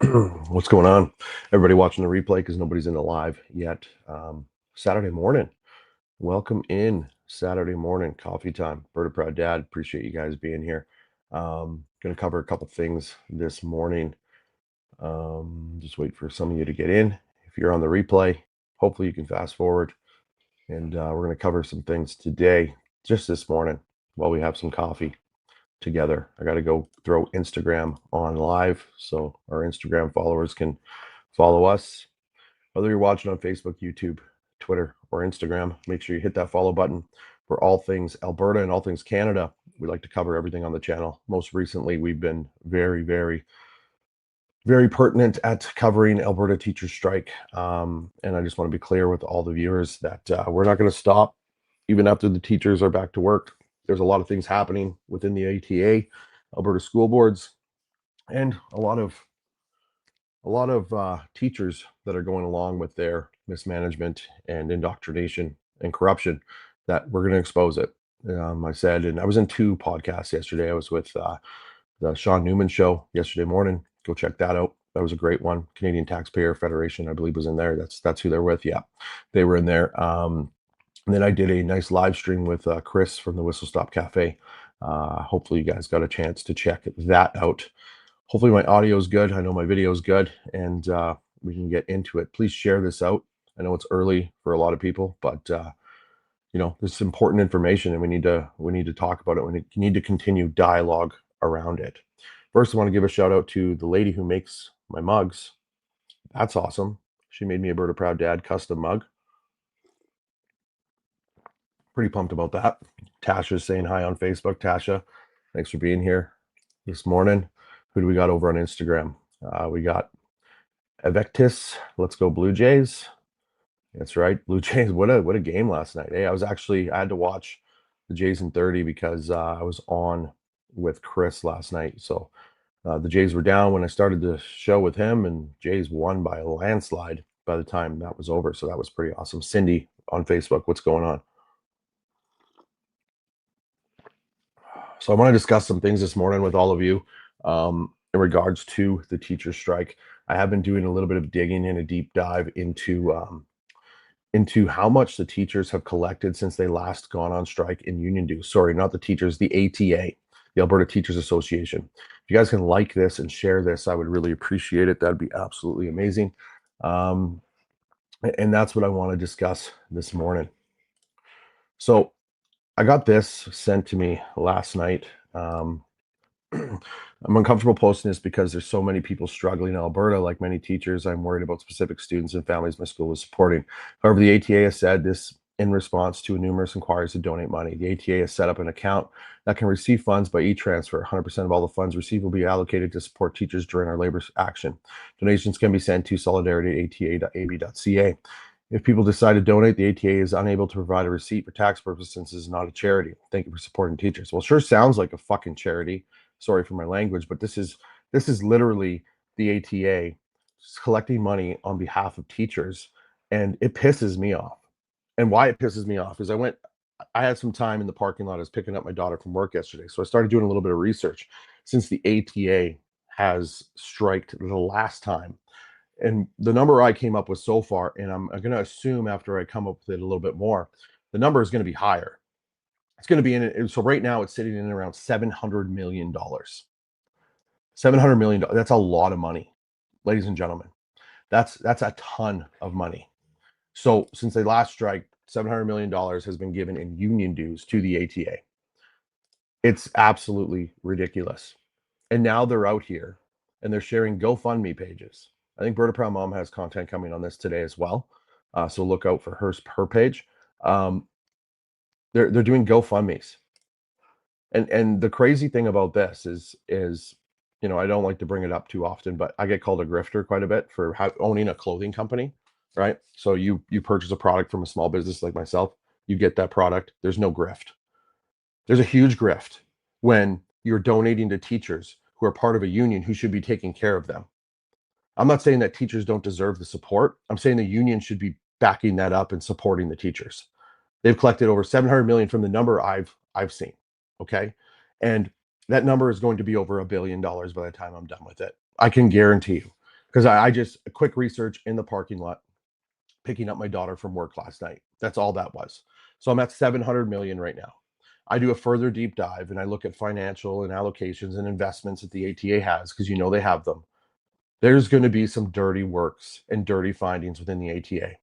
What's going on? Everybody watching the replay because nobody's in the live yet. Saturday morning. Welcome in Saturday morning. Coffee time. Berta Proud Dad. Appreciate you guys being here. Going to cover a couple things this morning. Just wait for some of you to get in. If you're on the replay, hopefully you can fast forward. And we're going to cover some things today, just this morning, while we have some coffee together. I got to go throw Instagram on live so our Instagram followers can follow us. Whether you're watching on Facebook, YouTube, Twitter, or Instagram, make sure you hit that follow button for all things Alberta and all things Canada. We like to cover everything on the channel. Most recently, we've been very pertinent at covering Alberta teacher strike. And I just want to be clear with all the viewers that we're not going to stop even after the teachers are back to work. There's a lot of things happening within the ATA, Alberta school boards, and a lot of teachers that are going along with their mismanagement and indoctrination and corruption that we're going to expose it. I said, and I was in 2 podcasts yesterday. I was with the Sean Newman show yesterday morning. Go check that out. That was a great one. Canadian Taxpayer Federation, I believe, was in there. That's who they're with. Yeah, they were in there. And then I did a nice live stream with Chris from the Whistle Stop Cafe. Hopefully you guys got a chance to check that out. Hopefully my audio is good. I know my video is good, and we can get into it. Please share this out. I know it's early for a lot of people, but this is important information, and we need to talk about it. We need to continue dialogue around it. First, I want to give a shout out to the lady who makes my mugs. That's awesome. She made me a Berta Proud Dad custom mug. Pretty pumped about that. Tasha's saying hi on Facebook. Tasha, thanks for being here this morning. Who do we got over on Instagram? We got Evectis. Let's go Blue Jays. That's right, Blue Jays. What a game last night. Hey, I had to watch the Jays in 30 because I was on with Chris last night. So the Jays were down when I started the show with him, and Jays won by a landslide by the time that was over. So that was pretty awesome. Cindy on Facebook, what's going on? So I want to discuss some things this morning with all of you in regards to the teacher strike. I have been doing a little bit of digging and a deep dive into how much the teachers have collected since they last gone on strike in union dues. Sorry, not the teachers, the ATA, the Alberta Teachers Association. If you guys can like this and share this, I would really appreciate it. That'd be absolutely amazing. And that's what I want to discuss this morning. So I got this sent to me last night. I'm uncomfortable posting this because there's so many people struggling in Alberta. Like many teachers, I'm worried about specific students and families my school is supporting. However, the ATA has said this in response to numerous inquiries to donate money. The ATA has set up an account that can receive funds by e-transfer. 100% of all the funds received will be allocated to support teachers during our labor action. Donations can be sent to solidarity@ata.ab.ca. If people decide to donate, the ATA is unable to provide a receipt for tax purposes since it's not a charity. Thank you for supporting teachers. Well, sure sounds like a fucking charity. Sorry for my language, but this is literally the ATA collecting money on behalf of teachers, and it pisses me off. And why it pisses me off is I had some time in the parking lot. I was picking up my daughter from work yesterday, so I started doing a little bit of research since the ATA has striked the last time. And the number I came up with so far, and I'm going to assume after I come up with it a little bit more, the number is going to be higher. It's going to be in it. So right now it's sitting in around $700 million. $700 million. That's a lot of money, ladies and gentlemen. That's a ton of money. So since they last strike, $700 million has been given in union dues to the ATA. It's absolutely ridiculous. And now they're out here and they're sharing GoFundMe pages. I think Berta Proud Mom has content coming on this today as well. So look out for her page. They're doing GoFundMes. And the crazy thing about this is I don't like to bring it up too often, but I get called a grifter quite a bit for owning a clothing company, right? So you purchase a product from a small business like myself, you get that product. There's no grift. There's a huge grift when you're donating to teachers who are part of a union who should be taking care of them. I'm not saying that teachers don't deserve the support. I'm saying the union should be backing that up and supporting the teachers. They've collected over 700 million from the number I've seen. Okay. And that number is going to be over $1 billion by the time I'm done with it. I can guarantee you. Because I just a quick research in the parking lot, picking up my daughter from work last night. That's all that was. So I'm at 700 million right now. I do a further deep dive and I look at financial and allocations and investments that the ATA has, because they have them. There's going to be some dirty works and dirty findings within the ATA.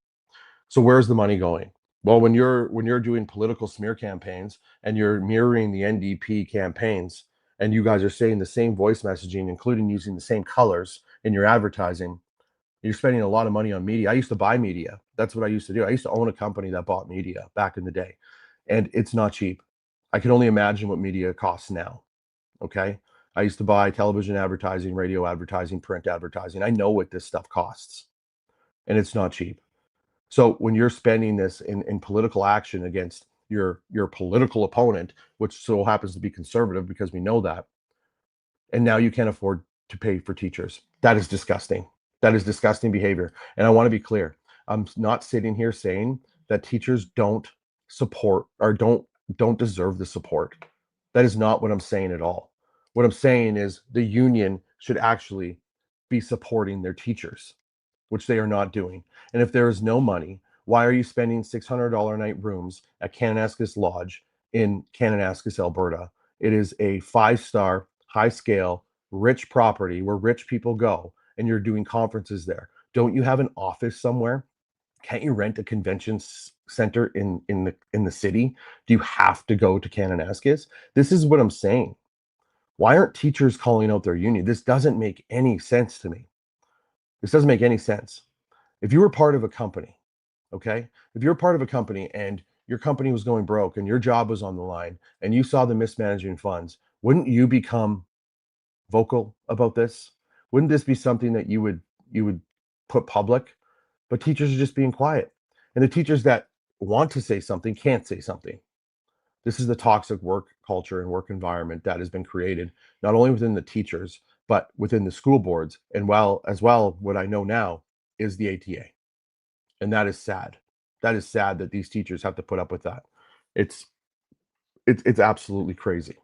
So where's the money going? Well, when you're doing political smear campaigns and you're mirroring the NDP campaigns, and you guys are saying the same voice messaging, including using the same colors in your advertising, you're spending a lot of money on media. I used to buy media. That's what I used to do. I used to own a company that bought media back in the day, and it's not cheap. I can only imagine what media costs now. Okay. I used to buy television advertising, radio advertising, print advertising. I know what this stuff costs, and it's not cheap. So when you're spending this in political action against your political opponent, which so happens to be conservative, because we know that, and now you can't afford to pay for teachers, that is disgusting. That is disgusting behavior. And I want to be clear. I'm not sitting here saying that teachers don't support or don't deserve the support. That is not what I'm saying at all. What I'm saying is the union should actually be supporting their teachers, which they are not doing. And if there is no money, why are you spending $600 a night rooms at Kananaskis Lodge in Kananaskis, Alberta? It is a 5-star, high scale, rich property where rich people go, and you're doing conferences there. Don't you have an office somewhere? Can't you rent a convention center in the city? Do you have to go to Kananaskis? This is what I'm saying. Why aren't teachers calling out their union? This doesn't make any sense to me. This doesn't make any sense. If you were part of a company, okay, if you're part of a company and your company was going broke and your job was on the line and you saw the mismanaging funds, wouldn't you become vocal about this? Wouldn't this be something that you would put public? But teachers are just being quiet. And the teachers that want to say something can't say something. This is the toxic work culture and work environment that has been created, not only within the teachers, but within the school boards. And what I know now is the ATA. And that is sad. That is sad that these teachers have to put up with that. It's it's absolutely crazy.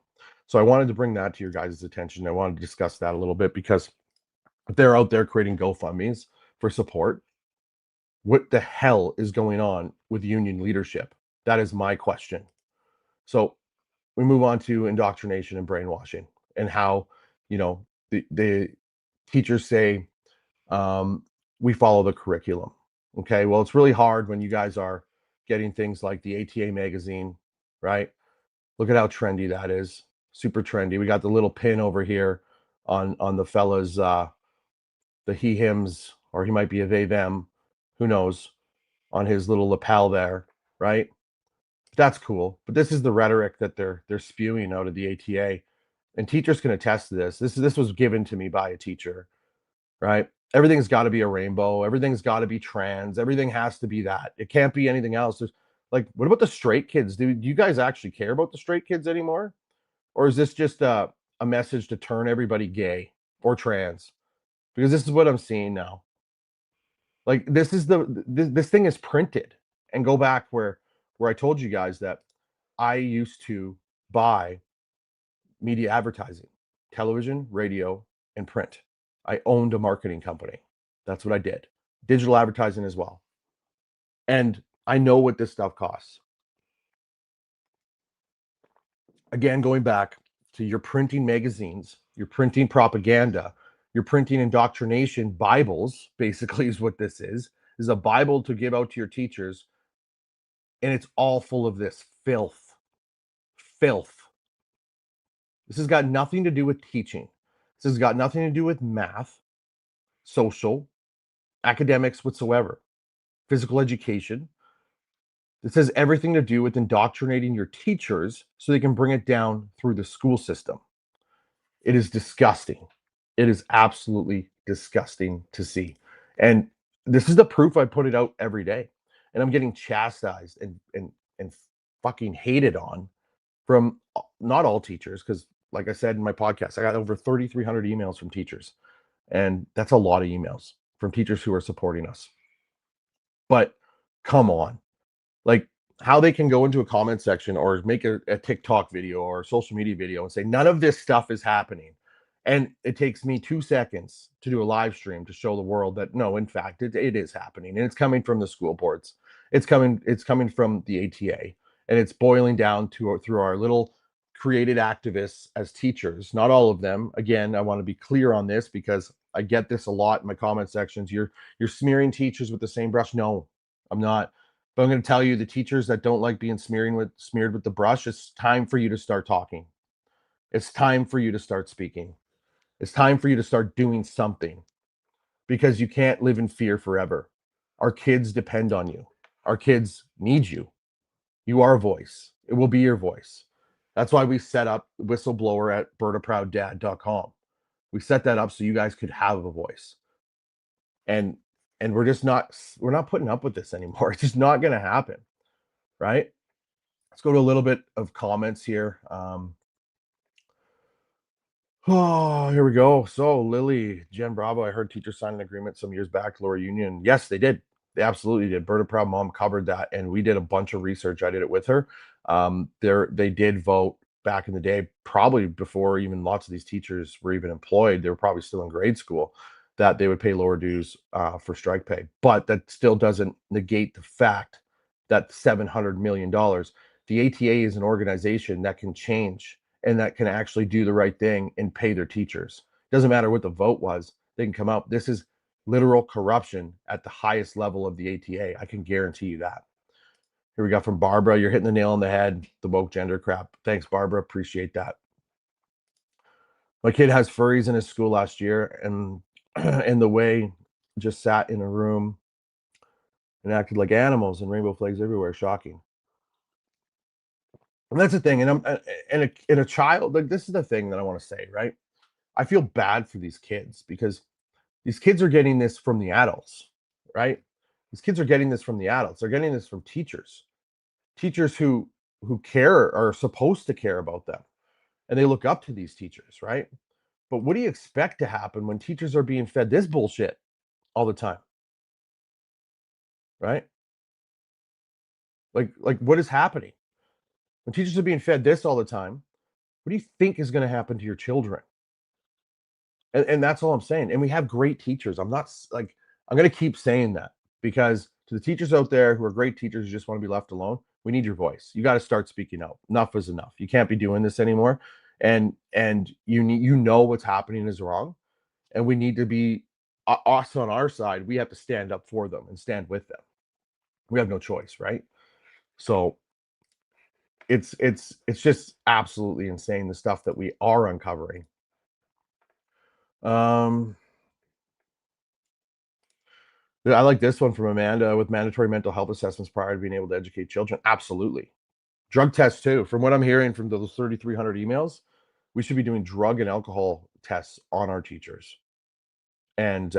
So I wanted to bring that to your guys' attention. I wanted to discuss that a little bit, because if they're out there creating GoFundMe's for support, what the hell is going on with union leadership? That is my question. So we move on to indoctrination and brainwashing, and how, the teachers say, we follow the curriculum. Okay, well, it's really hard when you guys are getting things like the ATA magazine, right? Look at how trendy that is. Super trendy. We got the little pin over here on the fella's the he hims, or he might be a they them, who knows, on his little lapel there, right? That's cool. But this is the rhetoric that they're spewing out of the ATA. And teachers can attest to this. This was given to me by a teacher, right? Everything's got to be a rainbow. Everything's got to be trans. Everything has to be that. It can't be anything else. There's, like, what about the straight kids? Do you guys actually care about the straight kids anymore? Or is this just a message to turn everybody gay or trans? Because this is what I'm seeing now. Like, this thing is printed. And go back where I told you guys that I used to buy media advertising, television, radio, and print. I owned a marketing company. That's what I did. Digital advertising as well. And I know what this stuff costs. Again, going back to, you're printing magazines, you're printing propaganda, you're printing indoctrination Bibles, basically, is what this is. This is a Bible to give out to your teachers. And it's all full of this filth. Filth. This has got nothing to do with teaching. This has got nothing to do with math, social, academics whatsoever, physical education. This has everything to do with indoctrinating your teachers so they can bring it down through the school system. It is disgusting. It is absolutely disgusting to see. And this is the proof. I put it out every day. And I'm getting chastised and fucking hated on from not all teachers, because, like I said in my podcast, I got over 3,300 emails from teachers. And that's a lot of emails from teachers who are supporting us. But come on. Like, how they can go into a comment section or make a TikTok video or a social media video and say none of this stuff is happening, And it takes me 2 seconds to do a live stream to show the world that no, in fact, it is happening, and it's coming from the school boards. It's coming from the ATA, and it's boiling down to through our little created activists as teachers. Not all of them. Again, I want to be clear on this because I get this a lot in my comment sections. You're smearing teachers with the same brush. No, I'm not. But I'm going to tell you, the teachers that don't like being smeared with the brush, it's time for you to start talking. It's time for you to start speaking. It's time for you to start doing something, because you can't live in fear forever. Our kids depend on you. Our kids need you. You are a voice. It will be your voice. That's why we set up whistleblower at bertaprouddad.com. We set that up so you guys could have a voice. And we're not putting up with this anymore. It's just not going to happen, right? Let's go to a little bit of comments here. Oh, here we go. So Lily, Jen Bravo, I heard teachers signed an agreement some years back to lower union. Yes, they did. They absolutely did. Berta Proud Mom covered that, and we did a bunch of research. I did it with her. They did vote back in the day, probably before even lots of these teachers were even employed. They were probably still in grade school, that they would pay lower dues for strike pay. But that still doesn't negate the fact that $700 million, the ATA is an organization that can change and that can actually do the right thing and pay their teachers. Doesn't matter what the vote was, they can come out. This is literal corruption at the highest level of the ATA. I can guarantee you that. Here we go from Barbara. You're hitting the nail on the head, the woke gender crap. Thanks, Barbara. Appreciate that. My kid has furries in his school last year, and the way just sat in a room and acted like animals and rainbow flags everywhere. Shocking. And that's the thing. And a child, like, this is the thing that I want to say, right? I feel bad for these kids because these kids are getting this from the adults, right? These kids are getting this from the adults. They're getting this from teachers who care, are supposed to care about them, and they look up to these teachers, right? But what do you expect to happen when teachers are being fed this bullshit all the time, right? Like what is happening when teachers are being fed this all the time? What do you think is going to happen to your children? And that's all I'm saying. And we have great teachers. I'm going to keep saying that, because to the teachers out there who are great teachers who just want to be left alone, we need your voice. You got to start speaking out. Enough is enough. You can't be doing this anymore. And you know what's happening is wrong, and we need to be, us on our side. We have to stand up for them and stand with them. We have no choice, right? So it's just absolutely insane, the stuff that we are uncovering. Um, I like this one from Amanda. With mandatory mental health assessments prior to being able to educate children. Absolutely. Drug tests too. From what I'm hearing from those 3,300 emails, we should be doing drug and alcohol tests on our teachers. And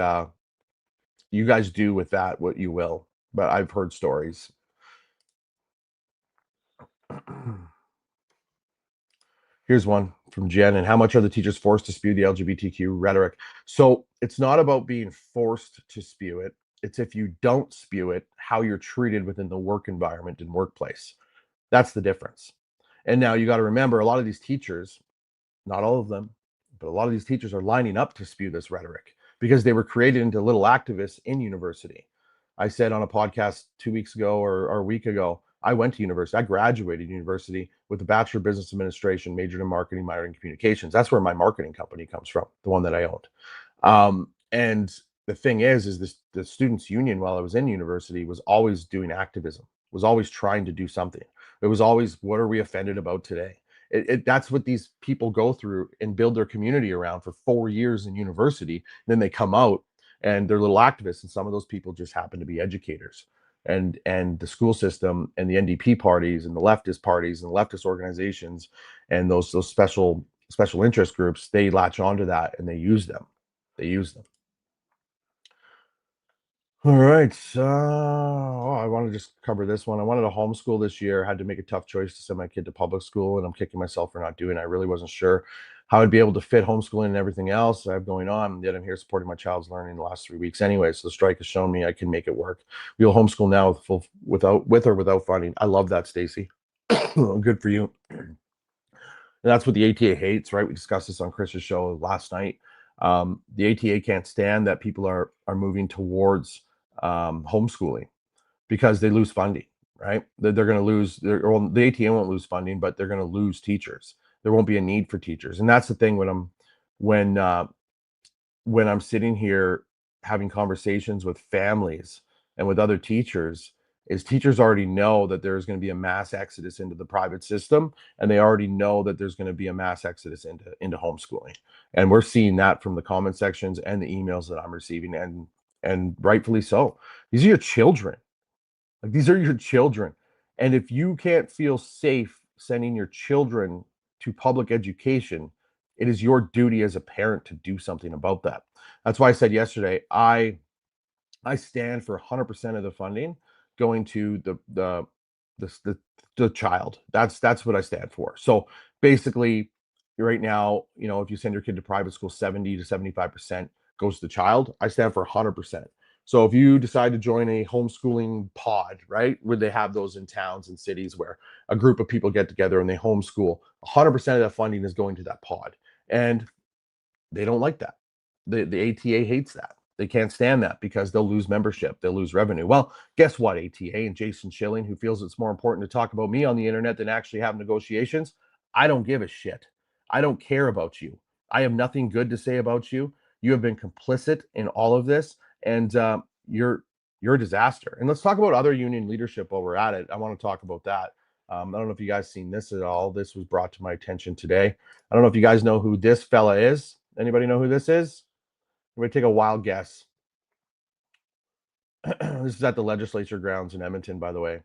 you guys do with that what you will. But I've heard stories. Here's one from Jen. And how much are the teachers forced to spew the LGBTQ rhetoric? So it's not about being forced to spew it. It's, if you don't spew it, how you're treated within the work environment and workplace. That's the difference. And now you got to remember, a lot of these teachers, not all of them, but a lot of these teachers are lining up to spew this rhetoric because they were created into little activists in university. I said on a podcast 2 weeks ago or a week ago, I went to university. I graduated university with a Bachelor of Business Administration, majored in marketing, minored in communications. That's where my marketing company comes from, the one that I owned. And the thing is this, the students union, while I was in university, was always doing activism, was always trying to do something. It was always, what are we offended about today? That's what these people go through and build their community around for 4 years in university. And then they come out and they're little activists. And some of those people just happen to be educators. And the school system and the NDP parties and the leftist parties and leftist organizations and those special interest groups, they latch onto that and they use them. All right. I want to just cover this one. I wanted to homeschool this year. I had to make a tough choice to send my kid to public school, and I'm kicking myself for not doing it. I really wasn't sure how I'd be able to fit homeschooling and everything else I have going on. Yet I'm here supporting my child's learning the last 3 weeks anyway. So the strike has shown me I can make it work. We'll homeschool now with or without funding. I love that, Stacy. Good for you. And that's what the ATA hates, right? We discussed this on Chris's show last night. The ATA can't stand that people are moving towards homeschooling because they lose funding, right? They're going to lose. Well, the ATA won't lose funding, but they're going to lose teachers. There won't be a need for teachers, and that's the thing when when I'm sitting here having conversations with families and with other teachers, is teachers already know that there's going to be a mass exodus into the private system, and they already know that there's going to be a mass exodus into homeschooling. And we're seeing that from the comment sections and the emails that I'm receiving, and rightfully so. These are your children. Like, these are your children. And if you can't feel safe sending your children to public education, it is your duty as a parent to do something about that. That's why I said yesterday, I stand for 100% of the funding going to the child. That's what I stand for. So basically, right now, if you send your kid to private school, 70 to 75% goes to the child. I stand for 100%. So if you decide to join a homeschooling pod, right, where they have those in towns and cities where a group of people get together and they homeschool, 100% of that funding is going to that pod. And they don't like that. The ATA hates that. They can't stand that because they'll lose membership, they'll lose revenue. Well, guess what, ATA and Jason Schilling, who feels it's more important to talk about me on the internet than actually have negotiations, I don't give a shit. I don't care about you. I have nothing good to say about you. You have been complicit in all of this, and you're a disaster. And let's talk about other union leadership while we're at it. I want to talk about that. I don't know if you guys seen this at all. This was brought to my attention today. I don't know if you guys know who this fella is. Anybody know who this is? I'm going to take a wild guess. This is at the legislature grounds in Edmonton, by the way.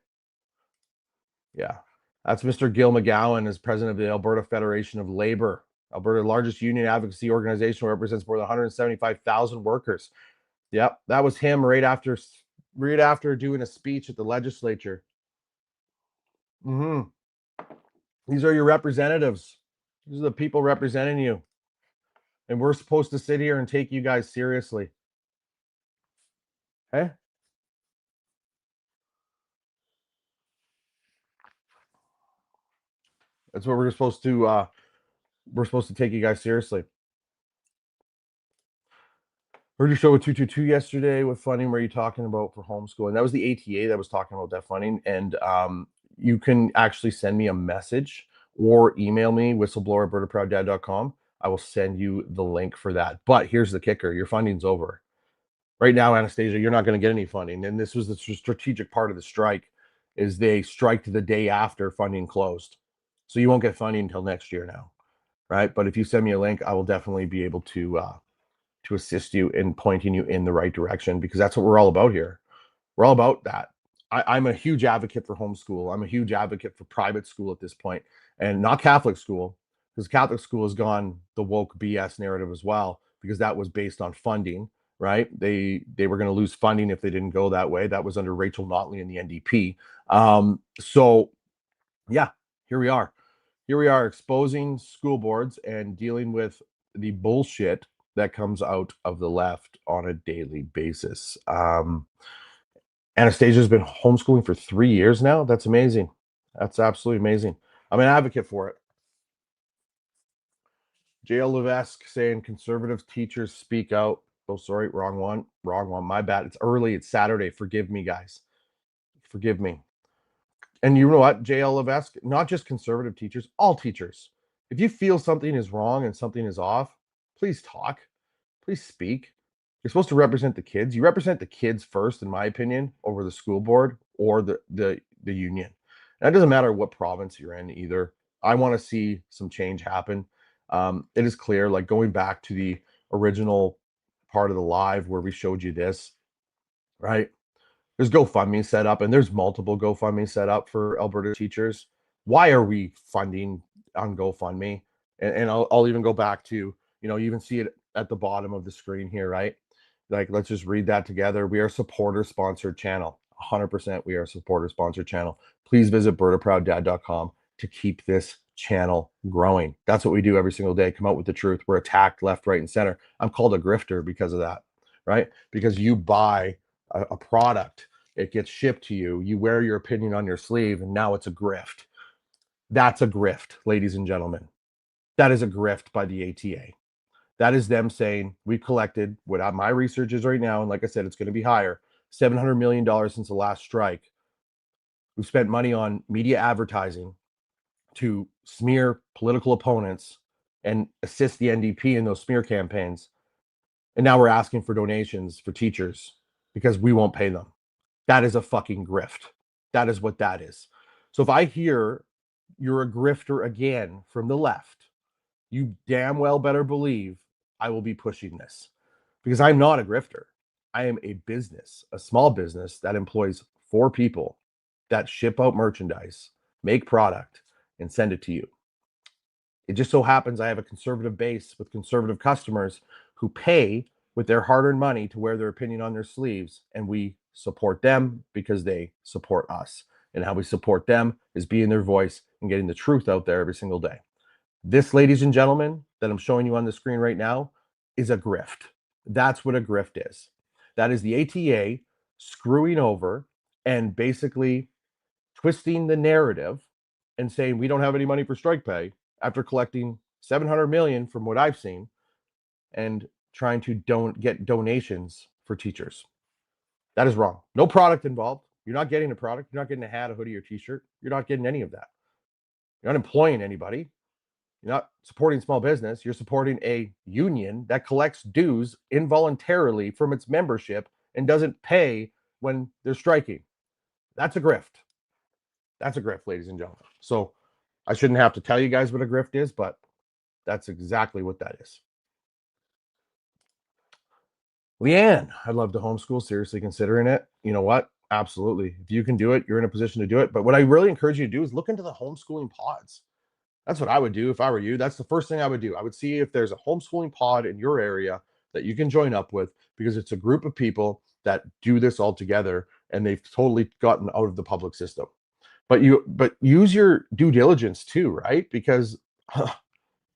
Yeah. That's Mr. Gil McGowan, as president of the Alberta Federation of Labor. Alberta, the largest union advocacy organization, represents more than 175,000 workers. Yep, that was him right after doing a speech at the legislature. Mm-hmm. These are your representatives. These are the people representing you. And we're supposed to sit here and take you guys seriously. Hey? That's what we're supposed to take you guys seriously. Heard your show with 222 yesterday with funding. Where you talking about for homeschooling? That was the ATA that was talking about that funding. And you can actually send me a message or email me, whistleblower@albertaprouddad.com. I will send you the link for that. But here's the kicker: your funding's over. Right now, Anastasia, you're not going to get any funding. And this was the strategic part of the strike, is they striked the day after funding closed. So you won't get funding until next year now, right? But if you send me a link, I will definitely be able to assist you in pointing you in the right direction, because that's what we're all about here. We're all about that. I'm a huge advocate for homeschool. I'm a huge advocate for private school at this point, and not Catholic school, because Catholic school has gone the woke BS narrative as well, because that was based on funding, right? They were going to lose funding if they didn't go that way. That was under Rachel Notley and the NDP. So yeah, here we are. Here we are exposing school boards and dealing with the bullshit that comes out of the left on a daily basis. Anastasia's been homeschooling for 3 years now. That's amazing. That's absolutely amazing. I'm an advocate for it. JL Levesque saying conservative teachers speak out. Oh, sorry, wrong one. Wrong one. My bad. It's early. It's Saturday. Forgive me, guys. Forgive me. And you know what, JL Levesque? Not just conservative teachers, all teachers. If you feel something is wrong and something is off, please talk. Please speak. You're supposed to represent the kids. You represent the kids first, in my opinion, over the school board or the union. And it doesn't matter what province you're in either. I want to see some change happen. It is clear, like going back to the original part of the live where we showed you this, right? There's GoFundMe set up, and there's multiple GoFundMe set up for Alberta teachers. Why are we funding on GoFundMe? And I'll even go back to, you even see it at the bottom of the screen here, right? Like, let's just read that together. We are a supporter-sponsored channel. 100% we are a supporter-sponsored channel. Please visit bertaprowddad.com to keep this channel growing. That's what we do every single day. Come out with the truth. We're attacked left, right, and center. I'm called a grifter because of that, right? Because you buy a product, it gets shipped to you, you wear your opinion on your sleeve, and now it's a grift. That's a grift, ladies and gentlemen. That is a grift by the ATA. That is them saying, we've collected what my research is right now, and like I said, it's going to be higher, $700 million since the last strike. We've spent money on media advertising to smear political opponents and assist the NDP in those smear campaigns. And now we're asking for donations for teachers because we won't pay them. That is a fucking grift. That is what that is. So if I hear you're a grifter again from the left, you damn well better believe I will be pushing this, because I'm not a grifter. I am a business, a small business that employs 4 people that ship out merchandise, make product, and send it to you. It just so happens I have a conservative base with conservative customers who pay with their hard-earned money to wear their opinion on their sleeves, and we support them because they support us. And how we support them is being their voice and getting the truth out there every single day. This, ladies and gentlemen, that I'm showing you on the screen right now is a grift. That's what a grift is. That is the ATA screwing over and basically twisting the narrative and saying we don't have any money for strike pay after collecting 700 million from what I've seen and trying to get donations for teachers. That is wrong. No product involved. You're not getting a product. You're not getting a hat, a hoodie, or t-shirt. You're not getting any of that. You're not employing anybody. You're not supporting small business. You're supporting a union that collects dues involuntarily from its membership and doesn't pay when they're striking. That's a grift. That's a grift, ladies and gentlemen. So I shouldn't have to tell you guys what a grift is, but that's exactly what that is. Leanne, I'd love to homeschool. Seriously considering it. You know what? Absolutely. If you can do it, you're in a position to do it. But what I really encourage you to do is look into the homeschooling pods. That's what I would do if I were you. That's the first thing I would do. I would see if there's a homeschooling pod in your area that you can join up with, because it's a group of people that do this all together and they've totally gotten out of the public system. But use your due diligence too, right? Because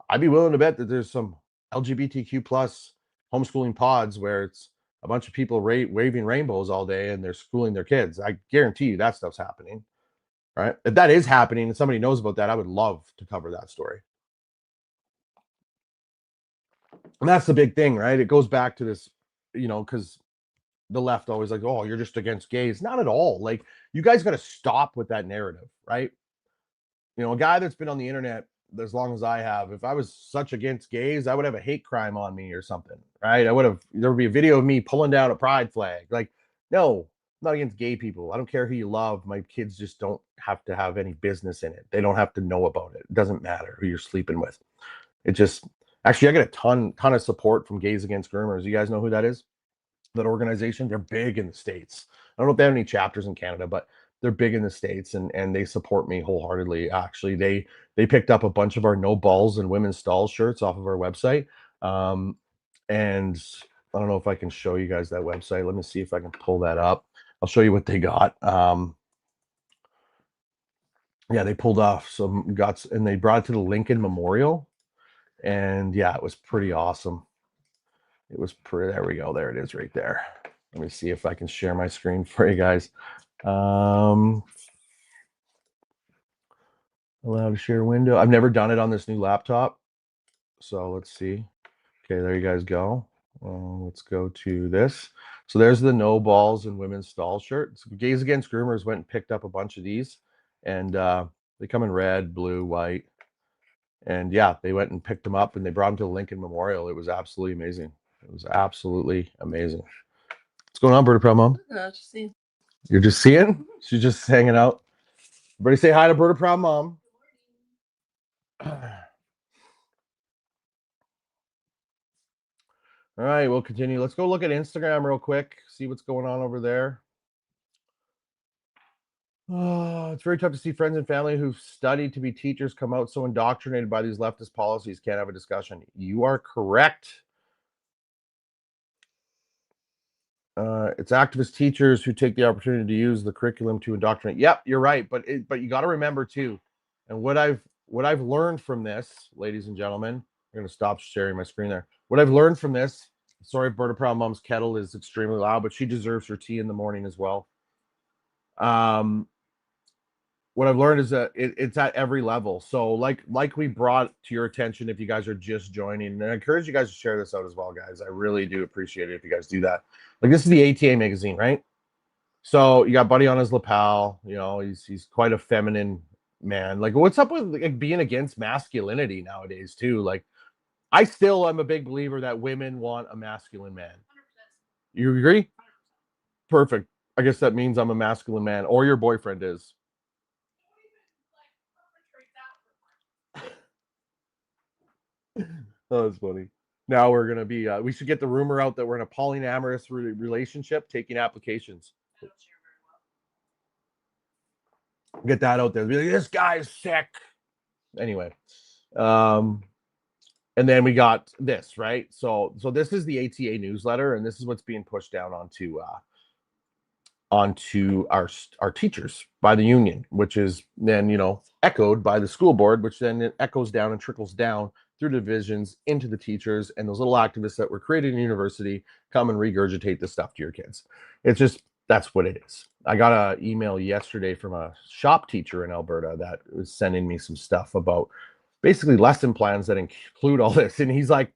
I'd be willing to bet that there's some LGBTQ plus homeschooling pods where it's a bunch of people waving rainbows all day and they're schooling their kids. I guarantee you that stuff's happening, right? If that is happening and somebody knows about that, I would love to cover that story. And that's the big thing, right? It goes back to this, because the left always like, oh, you're just against gays. Not at all. Like, you guys got to stop with that narrative, right? A guy that's been on the internet as long as I have, if I was such against gays, I would have a hate crime on me or something, right? There would be a video of me pulling down a pride flag. Like, no, I'm not against gay people. I don't care who you love. My kids just don't have to have any business in it. They don't have to know about it. It doesn't matter who you're sleeping with. It just, actually, I get a ton of support from Gays Against Groomers. You guys know who that is? That organization? They're big in the States. I don't know if they have any chapters in Canada, but they're big in the States, and they support me wholeheartedly. Actually, they picked up a bunch of our no balls and women's stalls shirts off of our website. And I don't know if I can show you guys that website. Let me see if I can pull that up. I'll show you what they got. Yeah, they pulled off some guts and they brought it to the Lincoln Memorial. And yeah, it was pretty awesome. It was pretty, there we go. There it is right there. Let me see if I can share my screen for you guys. Allow to share window. I've never done it on this new laptop. So let's see. Okay, there you guys go. Let's go to this. So there's the no balls and women's stall shirt. So Gays Against Groomers went and picked up a bunch of these, and they come in red, blue, white. And yeah, they went and picked them up and they brought them to the Lincoln Memorial. It was absolutely amazing. It was absolutely amazing. What's going on, Alberta Proud Mom? Just seeing. You're just seeing? She's just hanging out. Everybody say hi to Alberta Proud Mom. All right, we'll continue. Let's go look at Instagram real quick, see what's going on over there. Oh, it's very tough to see friends and family who've studied to be teachers come out so indoctrinated by these leftist policies, can't have a discussion. You are correct. It's activist teachers who take the opportunity to use the curriculum to indoctrinate. Yep, you're right, but you got to remember too, and what I've learned from this, ladies and gentlemen, I'm going to stop sharing my screen there. What I've learned from this, sorry, Berta Proud Mom's kettle is extremely loud, but she deserves her tea in the morning as well. what I've learned is that it's at every level. So like we brought to your attention, if you guys are just joining, and I encourage you guys to share this out as well, guys. I really do appreciate it if you guys do that. Like this is the ATA magazine, right? So you got Buddy on his lapel. You know, he's quite a feminine man. Like, what's up with like being against masculinity nowadays too? Like, I still am a big believer that women want a masculine man. You agree? Perfect. I guess that means I'm a masculine man, or your boyfriend is. Oh, that's funny. Now we're gonna be. We should get the rumor out that we're in a polyamorous relationship, taking applications. Get that out there. Be like, this guy's sick. Anyway, um, and then we got this right. So this is the ATA newsletter, and this is what's being pushed down onto our teachers by the union, which is then echoed by the school board, which then it echoes down and trickles down through divisions into the teachers, and those little activists that were created in university come and regurgitate this stuff to your kids. It's just that's what it is. I got an email yesterday from a shop teacher in Alberta that was sending me some stuff about basically lesson plans that include all this, and he's like,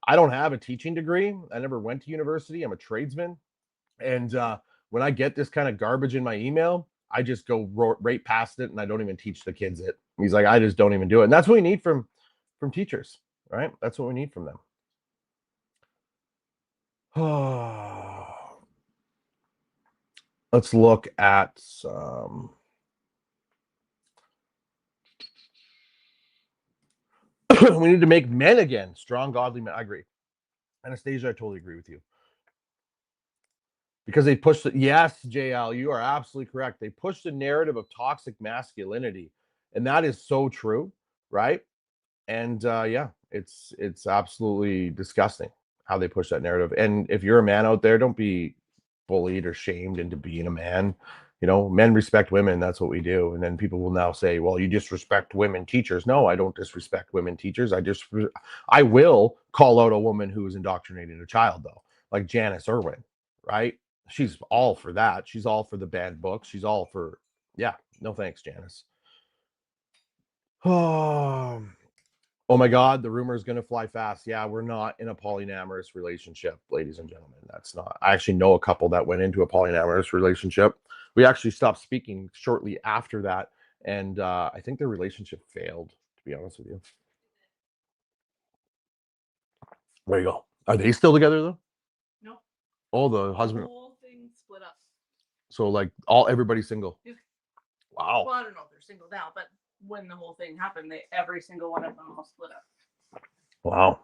I don't have a teaching degree, I never went to university, I'm a tradesman, and when I get this kind of garbage in my email, I just go right past it and I don't even teach the kids it. He's like, I just don't even do it. And that's what we need from teachers, right? That's what we need from them. Let's look at we need to make men again, strong, godly men. I agree. Anastasia, I totally agree with you. Because they pushed it. Yes, JL, you are absolutely correct. They pushed the narrative of toxic masculinity, and that is so true, right? And yeah, it's absolutely disgusting how they push that narrative. And if you're a man out there, don't be bullied or shamed into being a man. Men respect women. That's what we do. And then people will now say, well, you disrespect women teachers. No, I don't disrespect women teachers. I will call out a woman who is indoctrinating a child, though, like Janice Irwin, right? She's all for that. She's all for the banned books. She's all for, yeah, no thanks, Janice. Oh, oh my God, the rumor is going to fly fast. Yeah, we're not in a polyamorous relationship, ladies and gentlemen. That's not. I actually know a couple that went into a polyamorous relationship. We actually stopped speaking shortly after that, and I think their relationship failed, to be honest with you. There you go. Are they still together though? No. Oh, the husband. The whole thing split up. So like everybody's single. Yeah. Wow. Well, I don't know if they're single now, but when the whole thing happened, every single one of them all split up. Wow.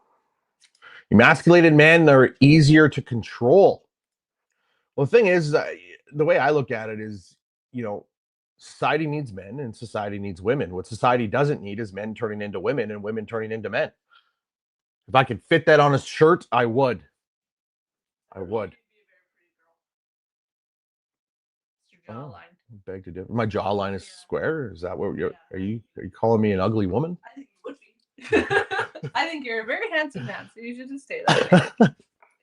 Emasculated men are easier to control. Well, the thing is, the way I look at it is, society needs men and society needs women. What society doesn't need is men turning into women and women turning into men. If I could fit that on a shirt, I would. I would. Oh, beg to differ. My jawline is square. Is that what you're? Are you calling me an ugly woman? I think you would be. I think you're a very handsome man, so you should just stay that way.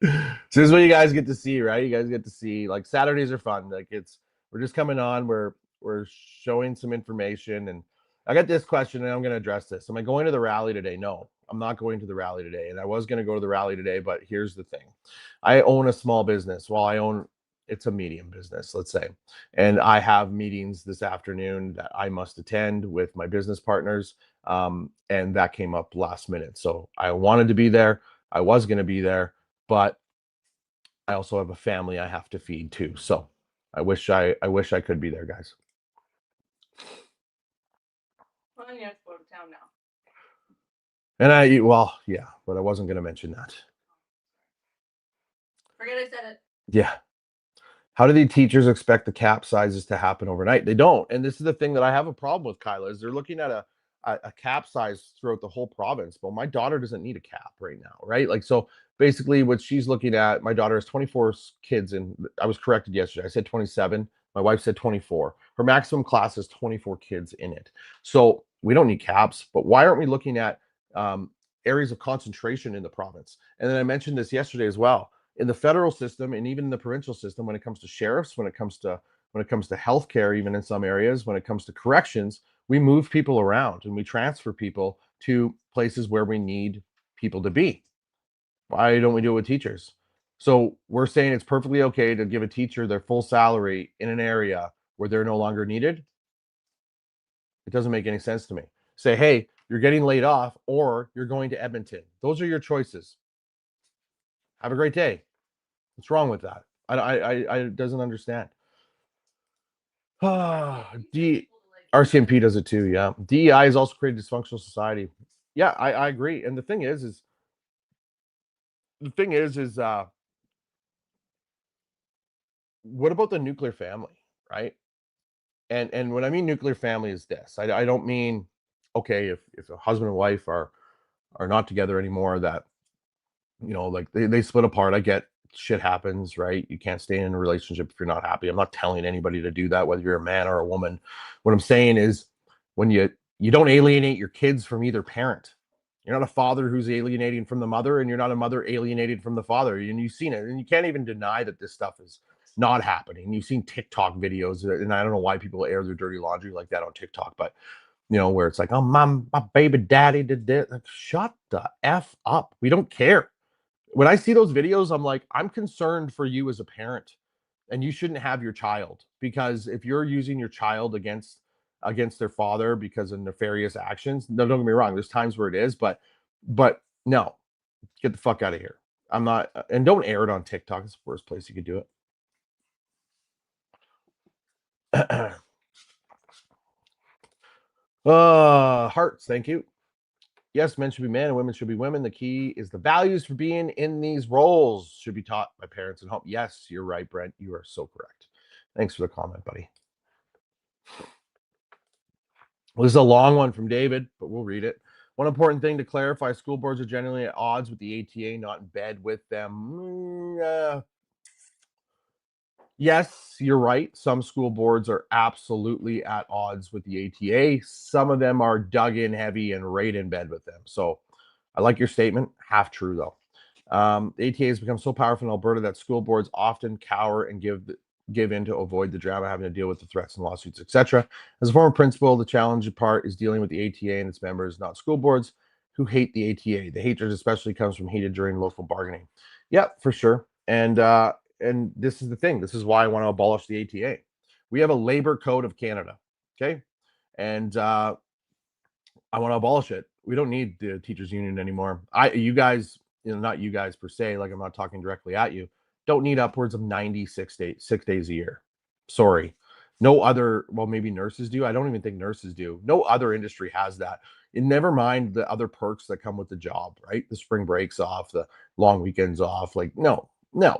So this is what you guys get to see, right? You guys get to see, like, Saturdays are fun. Like, we're just coming on. We're showing some information, and I got this question, and I'm going to address this. Am I going to the rally today? No, I'm not going to the rally today, and I was going to go to the rally today, but here's the thing: I own a small business. Well, it's a medium business, let's say, and I have meetings this afternoon that I must attend with my business partners, and that came up last minute. So I wanted to be there. I was going to be there, but I also have a family I have to feed too. So I wish I could be there, guys. Well, you have to go to town now. And yeah, but I wasn't going to mention that. Forget I said it. Yeah. How do the teachers expect the cap sizes to happen overnight? They don't. And this is the thing that I have a problem with, Kyla, is they're looking at a cap size throughout the whole province. But my daughter doesn't need a cap right now, right? Like, so basically what she's looking at, my daughter has 24 kids, and I was corrected yesterday. I said 27. My wife said 24. Her maximum class has 24 kids in it. So we don't need caps, but why aren't we looking at areas of concentration in the province? And then I mentioned this yesterday as well. In the federal system and even in the provincial system, when it comes to sheriffs, when it comes to when it comes to healthcare, even in some areas, when it comes to corrections, we move people around and we transfer people to places where we need people to be. Why don't we do it with teachers? So we're saying it's perfectly okay to give a teacher their full salary in an area where they're no longer needed. It doesn't make any sense to me. Say, hey, you're getting laid off or you're going to Edmonton. Those are your choices. Have a great day. What's wrong with that? I doesn't understand. D RCMP does it too. Yeah, DEI has also created dysfunctional society. Yeah, I agree. And the thing is what about the nuclear family, right? And when I mean nuclear family is this. I don't mean, okay, if a husband and wife are not together anymore, that like they split apart. I get shit happens, right? You can't stay in a relationship if you're not happy. I'm not telling anybody to do that, whether you're a man or a woman. What I'm saying is when you don't alienate your kids from either parent. You're not a father who's alienating from the mother, and you're not a mother alienated from the father. And you've seen it, and you can't even deny that this stuff is not happening. You've seen TikTok videos, and I don't know why people air their dirty laundry like that on TikTok, but where it's like, oh, my baby daddy did this. Like, shut the F up. We don't care. When I see those videos, I'm like, I'm concerned for you as a parent, and you shouldn't have your child, because if you're using your child against their father because of nefarious actions, no, don't get me wrong, there's times where it is, but no, get the fuck out of here. I'm not, and don't air it on TikTok. It's the worst place you could do it. Hearts, thank you. Yes, men should be men and women should be women. The key is the values for being in these roles should be taught by parents and home. Yes, you're right, Brent. You are so correct. Thanks for the comment, buddy. Well, this is a long one from David, but we'll read it. One important thing to clarify, school boards are generally at odds with the ATA, not in bed with them. Yes, you're right. Some school boards are absolutely at odds with the ATA. Some of them are dug in heavy and right in bed with them. So I like your statement. Half true, though. The ATA has become so powerful in Alberta that school boards often cower and give in to avoid the drama, having to deal with the threats and lawsuits, etc. As a former principal, the challenge part is dealing with the ATA and its members, not school boards, who hate the ATA. The hatred especially comes from heated during local bargaining. Yeah, for sure. And this is the thing. This is why I want to abolish the ATA. We have a labor code of Canada, okay? And I want to abolish it. We don't need the teachers union anymore. You guys, not you guys per se, like I'm not talking directly at you, don't need upwards of 96 days, 6 days a year. Sorry. No other, well, maybe nurses do. I don't even think nurses do. No other industry has that. And never mind the other perks that come with the job, right? The spring breaks off, the long weekends off. Like, no,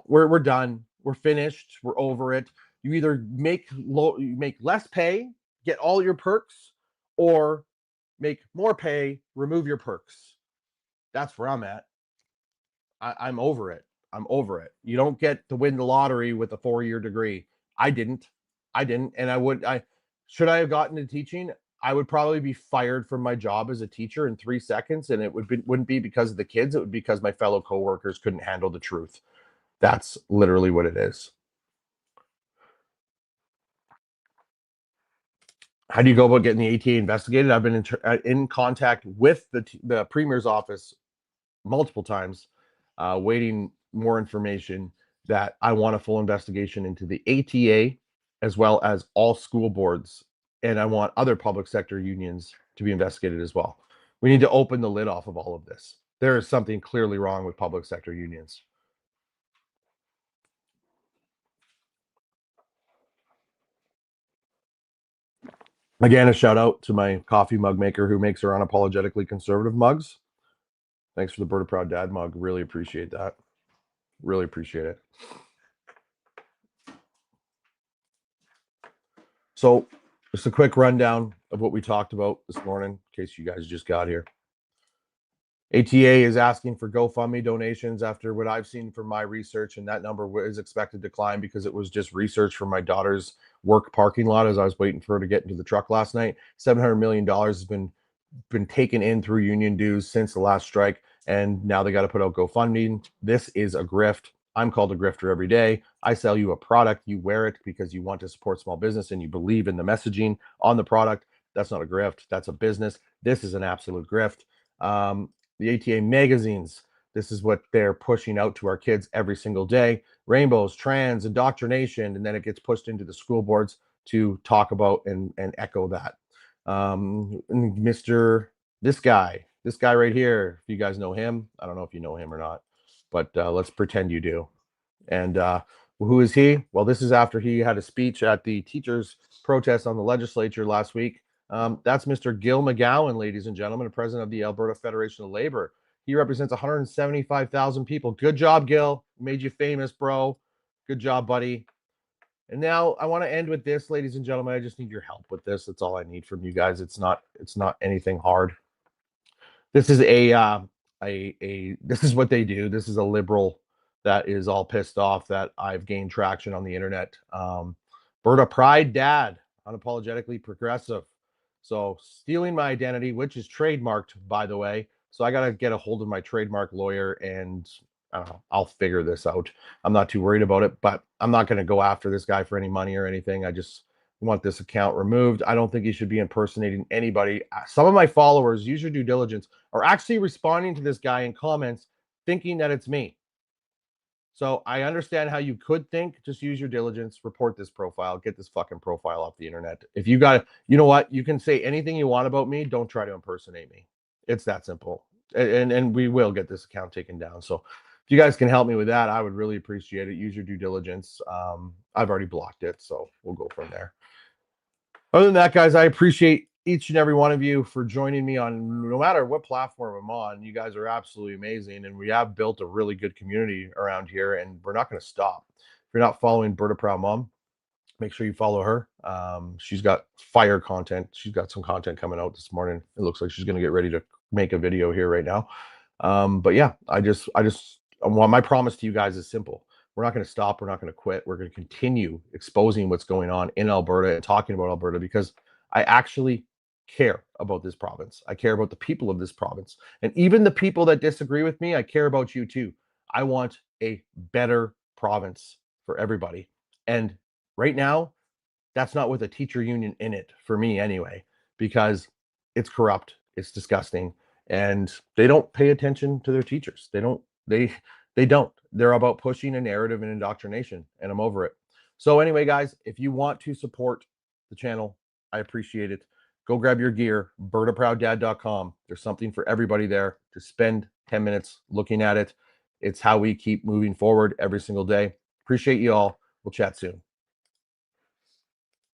we're done. We're finished. We're over it. You either you make less pay, get all your perks, or make more pay, remove your perks. That's where I'm at. I'm over it. I'm over it. You don't get to win the lottery with a 4-year degree. I didn't. And should I have gotten into teaching? I would probably be fired from my job as a teacher in 3 seconds, and wouldn't be because of the kids. It would be because my fellow coworkers couldn't handle the truth. That's literally what it is. How do you go about getting the ATA investigated? I've been in contact with the Premier's office multiple times, waiting more information, that I want a full investigation into the ATA as well as all school boards. And I want other public sector unions to be investigated as well. We need to open the lid off of all of this. There is something clearly wrong with public sector unions. Again, a shout out to my coffee mug maker who makes her unapologetically conservative mugs. Thanks for the Bird of Proud Dad mug. Really appreciate that. Really appreciate it. So just a quick rundown of what we talked about this morning, in case you guys just got here. ATA is asking for GoFundMe donations after what I've seen from my research, and that number is expected to climb because it was just research from my daughter's work parking lot as I was waiting for her to get into the truck last night. $700 million has been taken in through union dues since the last strike, and now they got to put out GoFundMe. This is a grift. I'm called a grifter every day. I sell you a product, you wear it because you want to support small business and you believe in the messaging on the product. That's not a grift, that's a business. This is an absolute grift. The ATA magazines, this is what they're pushing out to our kids every single day. Rainbows, trans, indoctrination, and then it gets pushed into the school boards to talk about and echo that. Mr. This guy right here, if you guys know him, I don't know if you know him or not, but let's pretend you do. And who is he? Well, this is after he had a speech at the teachers' protest on the legislature last week. That's Mr. Gil McGowan, ladies and gentlemen, the president of the Alberta Federation of Labor. He represents 175,000 people. Good job, Gil. Made you famous, bro. Good job, buddy. And now I want to end with this, ladies and gentlemen. I just need your help with this. That's all I need from you guys. It's not anything hard. This is this is what they do. This is a liberal that is all pissed off that I've gained traction on the internet. Berta Pride Dad, unapologetically progressive. So stealing my identity, which is trademarked, by the way. So I got to get a hold of my trademark lawyer and I don't know, I'll figure this out. I'm not too worried about it, but I'm not going to go after this guy for any money or anything. I just want this account removed. I don't think he should be impersonating anybody. Some of my followers, use your due diligence, are actually responding to this guy in comments thinking that it's me. So I understand how you could think. Just use your diligence, report this profile, get this fucking profile off the internet. If you got, you know what, you can say anything you want about me. Don't try to impersonate me. It's that simple. And we will get this account taken down. So if you guys can help me with that, I would really appreciate it. Use your due diligence. I've already blocked it, so we'll go from there. Other than that, guys, I appreciate each and every one of you for joining me on no matter what platform I'm on. You guys are absolutely amazing, and we have built a really good community around here, and we're not going to stop. If you're not following Berta Proud Mom, make sure you follow her. She's got fire content. She's got some content coming out this morning. It looks like she's going to get ready to make a video here right now. But yeah, I want, my promise to you guys is simple. We're not going to stop. We're not going to quit. We're going to continue exposing what's going on in Alberta and talking about Alberta because I actually care about this province. I care about the people of this province. And even the people that disagree with me, I care about you too. I want a better province for everybody. And right now, that's not with a teacher union in it for me anyway, because it's corrupt, it's disgusting, and they don't pay attention to their teachers. They don't. They're about pushing a narrative and indoctrination, and I'm over it. So anyway, guys, if you want to support the channel, I appreciate it. Go grab your gear, bertaprowddad.com. There's something for everybody there. Just spend 10 minutes looking at it. It's how we keep moving forward every single day. Appreciate you all. We'll chat soon.